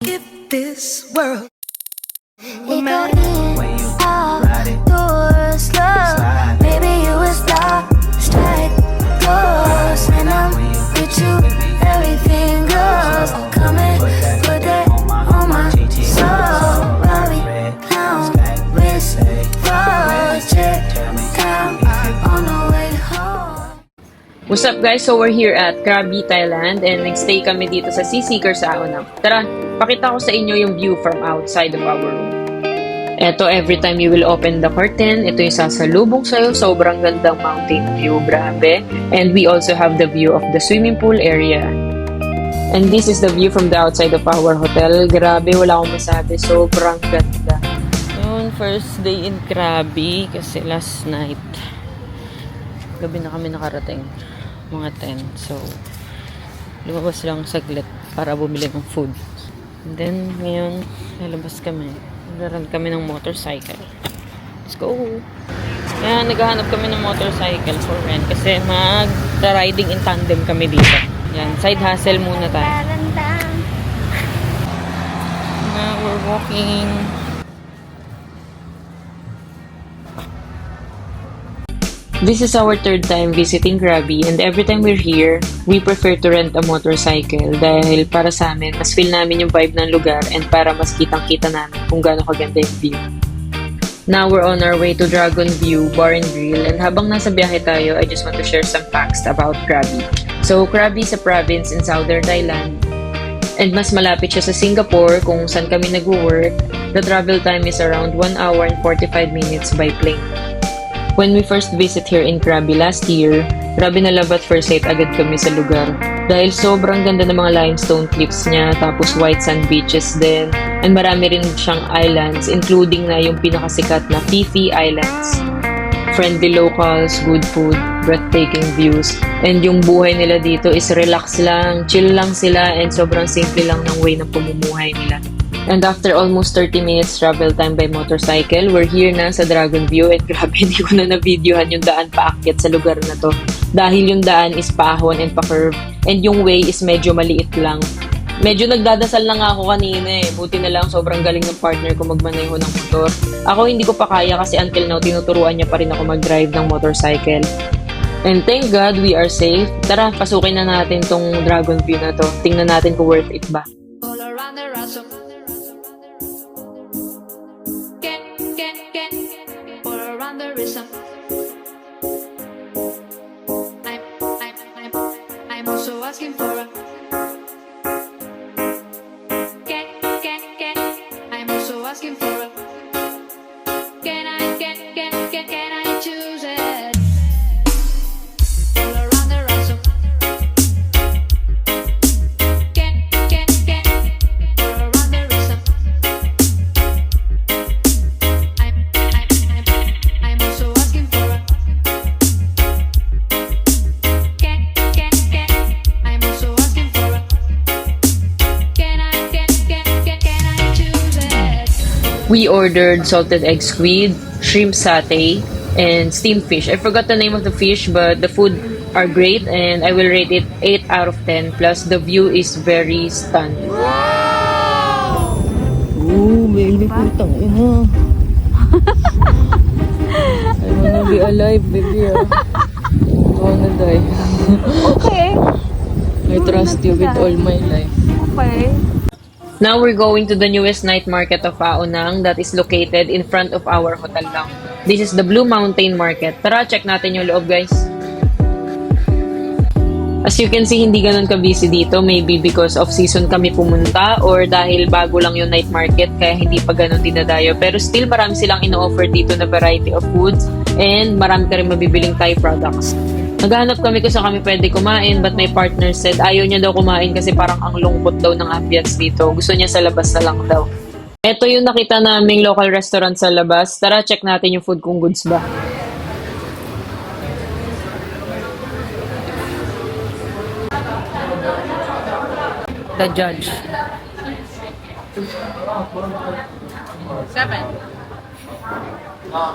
if this world We go in, out, doors, love. Maybe you was lost, right? Close, and I'm with you. Everything goes. Come and put that on my soul. Robbie, clown, wrist, project, come on the way home. What's up guys? So we're here at Krabi, Thailand and nagstay kami dito sa Seaseeker sa Aonang. Tara, pakita ko sa inyo yung view from outside of our room. Eto, every time you will open the curtain, ito yung sasalubong sa'yo. Sobrang gandang mountain view, grabe. And we also have the view of the swimming pool area. And this is the view from the outside of our hotel. Grabe, wala akong masabi. Sobrang ganda. Yun, first day in Krabi kasi last night. Gabi na kami nakarating. Mga 10. So, lumabas lang saglit para bumili ng food. And then, ngayon, lalabas kami. Naglaran kami ng motorcycle. Let's go! Kaya naghahanap kami ng motorcycle for rent kasi mag-riding in tandem kami dito. Yan, side hustle muna tayo. Now we're walking. This is our third time visiting Krabi and every time we're here, we prefer to rent a motorcycle dahil para sa amin, mas feel namin yung vibe ng lugar and para mas kitang-kita namin kung gaano kaganda yung view. Now we're on our way to Dragon View Bar and Grill and habang nasa biyahe tayo, I just want to share some facts about Krabi. So Krabi is a province in southern Thailand and mas malapit siya sa Singapore kung saan kami nag-work. The travel time is around 1 hour and 45 minutes by plane. When we first visit here in Krabi last year, grabe na love at first sight agad kami sa lugar. Dahil sobrang ganda ng mga limestone cliffs niya, tapos white sand beaches din, and marami rin siyang islands, including na yung pinakasikat na Phi Islands. Friendly locals, good food, breathtaking views, and yung buhay nila dito is relax lang, chill lang sila, and sobrang simple lang ng way ng pamumuhay nila. And after almost 30 minutes travel time by motorcycle, we're here na sa Dragon View and grabe hindi ko na na-videohan yung daan paakyat sa lugar na to. Dahil yung daan is paahon and pa-curve and yung way is medyo maliit lang. Medyo nagdadasal na nga ako kanina eh. Buti na lang sobrang galing ng partner ko magmaneho ng motor. Ako hindi ko pa kaya kasi until now tinuturuan niya pa rin ako mag-drive ng motorcycle. And thank God we are safe. Tara, pasukin na natin tong Dragon View na to. Tingnan natin kung worth it ba. All around the ransom. Get. All around the rhythm. I'm also asking for a. Get. I'm also asking for a. Can I choose it? All around the ransom. Get. All around the rhythm. I'm also asking for a. Get. I'm also asking for a. Can I choose it? We ordered salted egg squid, shrimp satay, and steamed fish. I forgot the name of the fish, but the food are great and I will rate it 8 out of 10. Plus, the view is very stunning. Wow! Ooh, baby, putang ina. I wanna be alive, baby. I wanna die. Okay. I trust you with all my life. Okay. Now we're going to the newest night market of Aonang that is located in front of our hotel lounge. This is the Blue Mountain Market. Tara, check natin yung loob, guys. As you can see, hindi ganun ka-busy dito. Maybe because of season kami pumunta or dahil bago lang yung night market kaya hindi pa ganun dinadayo. Pero still, marami silang ino-offer dito na variety of foods and marami ka rin mabibiling Thai products. Naghahanap kami kung saan kami pwede kumain but my partner said ayaw niya daw kumain kasi parang ang lungkot daw ng ambience dito. Gusto niya sa labas na lang daw. Ito yung nakita naming local restaurant sa labas. Tara, check natin yung food kung goods ba. The Judge. 7.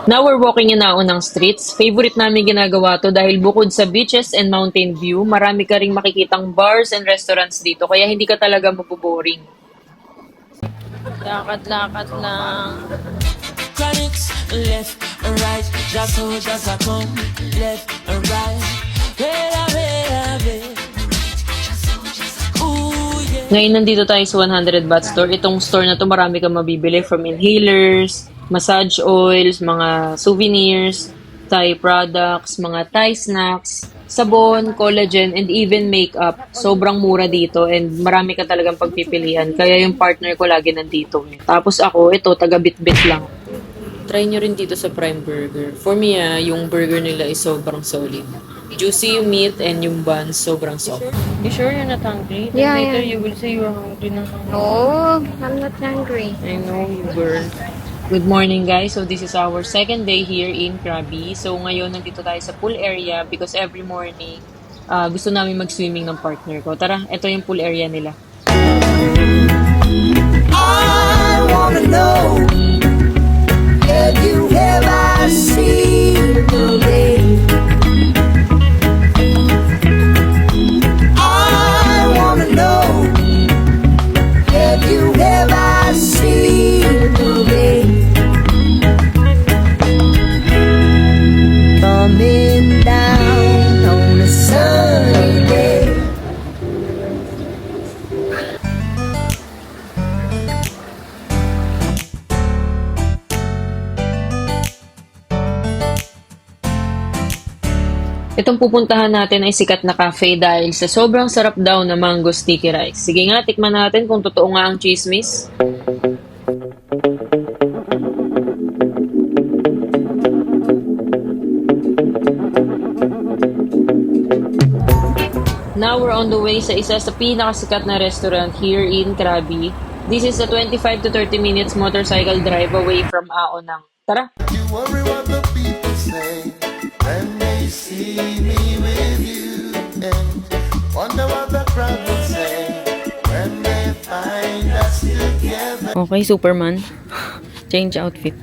Now we're walking in Aonang streets. Favorite namin ginagawa to dahil bukod sa beaches and mountain view, marami ka ring makikitang bars and restaurants dito kaya hindi ka talaga maboboring. Lakad-lakad lang. Chronics, left and right, just so just a come, left and right. Ooh, yeah. Ngayon nandito tayo sa 100 Baht Store. Itong store na to marami kang mabibili from inhalers, massage oils, mga souvenirs, Thai products, mga Thai snacks, sabon, collagen, and even makeup. Sobrang mura dito and marami ka talagang pagpipilian. Kaya yung partner ko lagi nandito. Tapos ako, ito, taga-bit-bit lang. Try nyo rin dito sa Prime Burger. For me, yung burger nila is sobrang solid. Juicy yung meat and yung buns sobrang soft. You sure you're not hungry? Yeah, Later yeah. you will say you're hungry na. No, I'm not hungry. I know you were. Good morning guys. So this is our second day here in Krabi. So ngayon nandito tayo sa pool area because every morning gusto namin mag-swimming ng partner ko. Tara, ito yung pool area nila. I wanna know, have you ever seen the rain? I wanna know, have you ever seen the rain? Coming down on a sunny day. Itong pupuntahan natin ay sikat na cafe dahil sa sobrang sarap daw na mango sticky rice. Sige nga, tikman natin kung totoo nga ang chismis. Now we're on the way sa isa sa pinakasikat na restaurant here in Krabi. This is a 25 to 30 minutes motorcycle drive away from Aonang. Tara! You worry what the people say when they see me with you, and wonder what the crowd will say when they find us together. Okay, Superman. Change outfit.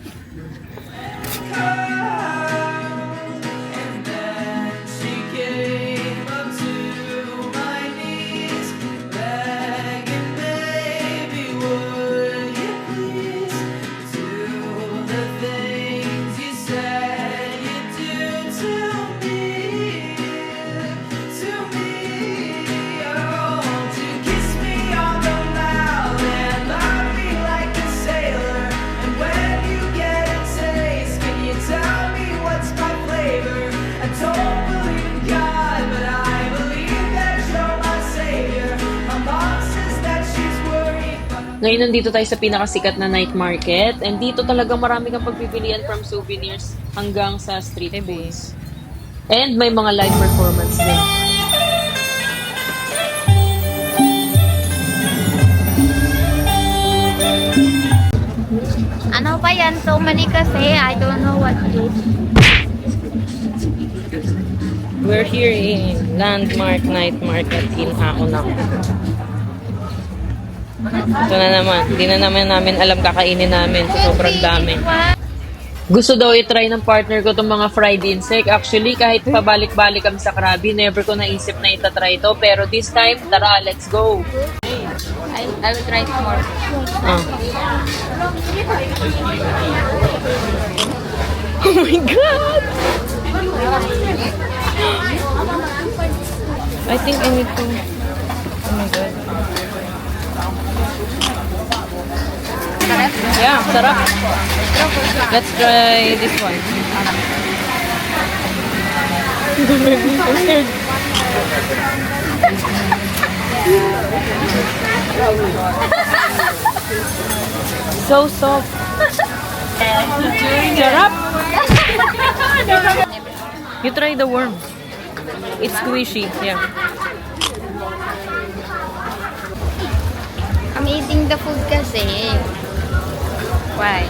Ngayon nandito tayo sa pinakasikat na night market and dito talaga marami kang pagpipilian from souvenirs hanggang sa street foods. And may mga live performance din. Ano ba yan? So many kasi. I don't know what to do. We're here in Landmark Night Market in Aonang. Ito na naman. Hindi na namin alam kakainin namin. So, sobrang dami. Gusto daw i-try ng partner ko itong mga fried insect. Actually, kahit pabalik-balik kami sa Krabi, never ko naisip na itatry ito. Pero this time, tara, let's go! I will try it more. Ah. Oh my God! I think I need to... Oh my God. Yeah, sarap. Let's try this one. I'm scared. So soft. Sarap. You try the worm. It's squishy. Yeah. I'm eating the food kasi. Why?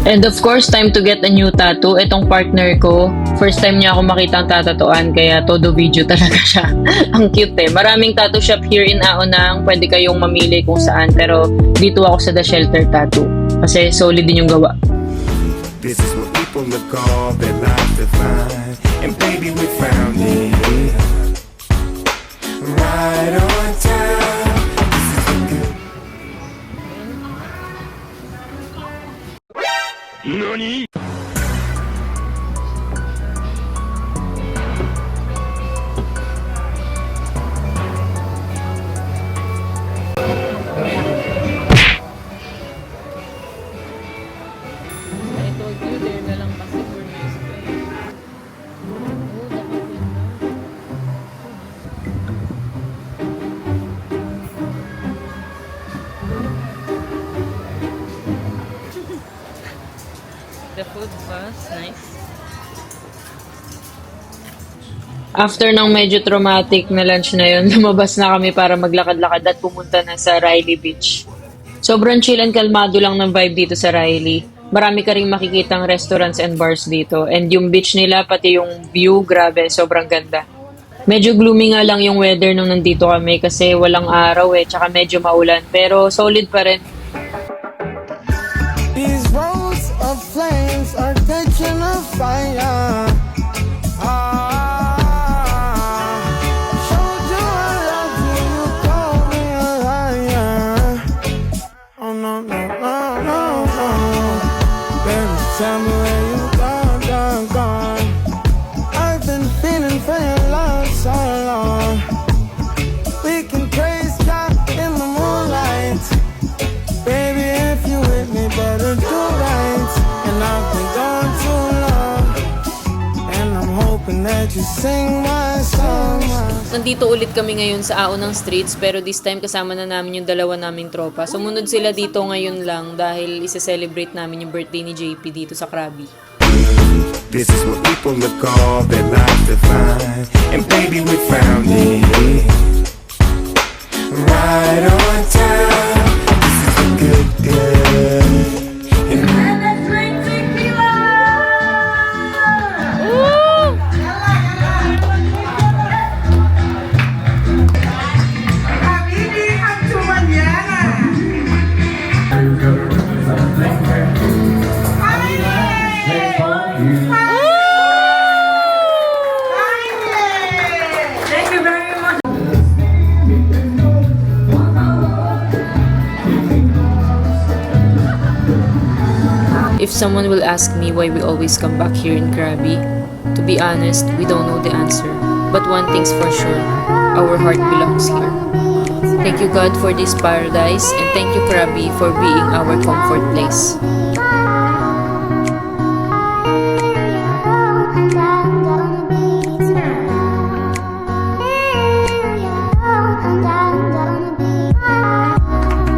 And of course, time to get a new tattoo. Itong partner ko, first time niya ako makita ang tatatuan, kaya todo video talaga siya. Ang cute eh. Maraming tattoo shop here in Aonang. Pwede kayong mamili kung saan. Pero dito ako sa The Shelter Tattoo. Kasi solid din yung gawa. This is what people would call their life defined. And baby, we found it right on time. This is the good. NANI?! I told you, there na lang kasi for next time. Oh, dapat yun na. The food was nice. After ng medyo traumatic na lunch na yun, lumabas na kami para maglakad-lakad at pumunta na sa Riley Beach. Sobrang chill and kalmado lang ng vibe dito sa Riley. Marami ka rin makikitang restaurants and bars dito. And yung beach nila, pati yung view, grabe, sobrang ganda. Medyo gloomy nga lang yung weather nung nandito kami kasi walang araw tsaka medyo maulan. Pero solid pa rin. These roads of flames are catching a fire. Showed you I love you, you called me a liar. Oh no, no, no, no, no. Baby, tell me where you gone, gone. I've been feeling for your love so long. We can praise God in the moonlight. Baby, if you with me, better do right. And I've been gone too long. And I'm hoping that you sing my song. Nandito ulit kami ngayon sa Ao ng Streets pero this time kasama na namin yung dalawa naming tropa. Sumunod sila dito ngayon lang dahil isa-celebrate namin yung birthday ni JP dito sa Krabi. This is what people would call their life defined. And baby, we found it right on time. This is the good, good. And If someone will ask me why we always come back here in Krabi, to be honest, we don't know the answer. But one thing's for sure, our heart belongs here. Thank you God for this paradise and thank you Krabi for being our comfort place.